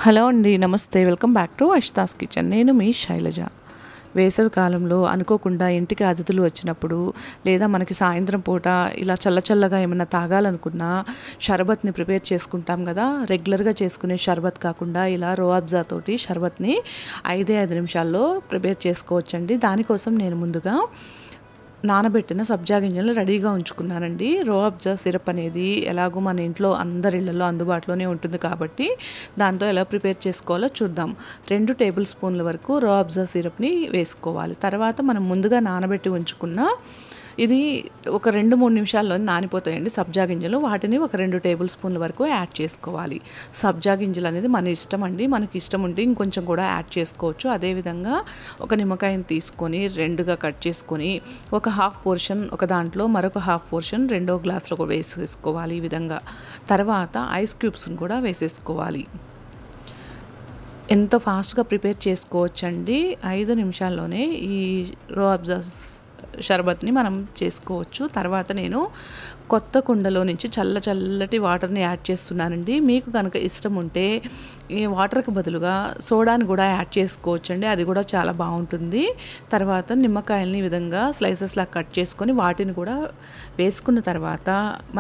Hello అండి, నమస్తే. Welcome back to Ashita's kitchen. నేను మీ శైలజ. వేసవి కాలంలో అనుకోకుండా ఇంటికి అతిథులు వచ్చినప్పుడు లేదా మనకి సాయంత్రం పూట ఇలా చల్లచల్లగా ఏమైనా తాగాలనుకున్నా షర్బత్ని ప్రిపేర్ చేసుకుంటాం కదా. రెగ్యులర్గా చేసుకునే షర్బత్ కాకుండా ఇలా రోఅబ్జా తోటి షర్బత్ని 5 నిమిషాల్లో ప్రిపేర్ చేసుకోవచ్చండి. దానికోసం నేను ముందుగా నానబెట్టిన సబ్జా గింజలు రెడీగా ఉంచుకున్నానండి. రోఅబ్జా సిరప్ అనేది ఎలాగో మన ఇంట్లో అందరి ఇళ్లలో అందుబాటులోనే ఉంటుంది కాబట్టి దాంతో ఎలా ప్రిపేర్ చేసుకోవాలో చూద్దాం. 2 టేబుల్ స్పూన్ల వరకు రోఅబ్జా సిరప్ని వేసుకోవాలి. తర్వాత మనం ముందుగా నానబెట్టి ఉంచుకున్న ఇది ఒక 2-3 నిమిషాల్లో నానిపోతాయండి సబ్జా గింజలు. వాటిని ఒక 2 టేబుల్ స్పూన్ల వరకు యాడ్ చేసుకోవాలి. సబ్జా గింజలు అనేది మన ఇష్టం అండి. మనకి ఇష్టం ఉంటే ఇంకొంచెం కూడా యాడ్ చేసుకోవచ్చు. అదేవిధంగా ఒక నిమ్మకాయని తీసుకొని 2గా కట్ చేసుకొని ఒక హాఫ్ పోర్షన్ ఒక దాంట్లో మరొక హాఫ్ పోర్షన్ 2వ గ్లాసులో కూడా వేసేసుకోవాలి. ఈ విధంగా తర్వాత ఐస్ క్యూబ్స్ని కూడా వేసేసుకోవాలి. ఎంతో ఫాస్ట్గా ప్రిపేర్ చేసుకోవచ్చండి. 5 నిమిషాల్లోనే ఈ రోఅబ్జా షర్బత్ని మనం చేసుకోవచ్చు. తర్వాత నేను కొత్త కుండలో నుంచి చల్లటి వాటర్ని యాడ్ చేస్తున్నానండి. మీకు కనుక ఇష్టం ఉంటే ఈ వాటర్కి బదులుగా సోడాని కూడా యాడ్ చేసుకోవచ్చండి. అది కూడా చాలా బాగుంటుంది. తర్వాత నిమ్మకాయలని ఈ విధంగా స్లైసెస్లా కట్ చేసుకొని వాటిని కూడా వేసుకున్న తర్వాత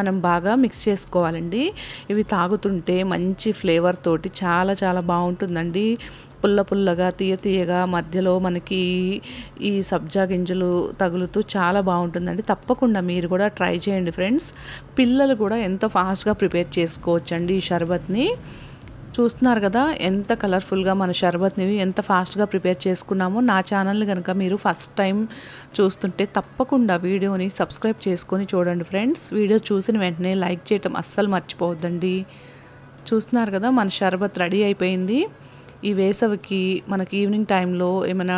మనం బాగా మిక్స్ చేసుకోవాలండి. ఇవి తాగుతుంటే మంచి ఫ్లేవర్ తోటి చాలా బాగుంటుందండి. పుల్లగా తీయగా మధ్యలో మనకి ఈ సబ్జా గింజలు తగులుతూ చాలా బాగుంటుందండి. తప్పకుండా మీరు కూడా ట్రై చేయండి ఫ్రెండ్స్. పిల్లలు కూడా ఎంతో ఫాస్ట్గా ప్రిపేర్ చేసుకోవచ్చండి ఈ షర్బత్ని. చూస్తున్నారు కదా ఎంత కలర్ఫుల్గా మన షర్బత్ని ఎంత ఫాస్ట్గా ప్రిపేర్ చేసుకున్నామో. నా ఛానల్ని కనుక మీరు ఫస్ట్ టైం చూస్తుంటే తప్పకుండా వీడియోని సబ్స్క్రైబ్ చేసుకొని చూడండి ఫ్రెండ్స్. వీడియో చూసిన వెంటనే లైక్ చేయటం అస్సలు మర్చిపోవద్దండి. చూస్తున్నారు కదా మన షర్బత్ రెడీ అయిపోయింది. ఈ వేసవికి మనకి ఈవినింగ్ టైంలో ఏమైనా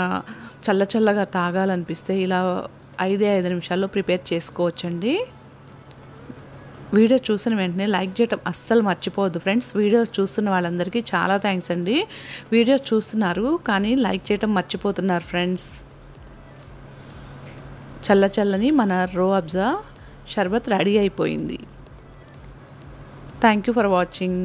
చల్లగా తాగాలనిపిస్తే ఇలా 5 నిమిషాల్లో ప్రిపేర్ చేసుకోవచ్చండి. వీడియో చూసిన వెంటనే లైక్ చేయటం అస్సలు మర్చిపోవద్దు ఫ్రెండ్స్. వీడియో చూస్తున్న వాళ్ళందరికీ చాలా థ్యాంక్స్ అండి. వీడియో చూస్తున్నారు కానీ లైక్ చేయటం మర్చిపోతున్నారు ఫ్రెండ్స్. చల్లని మన రోఅబ్జా షర్బత్ రెడీ అయిపోయింది. Thank you for watching.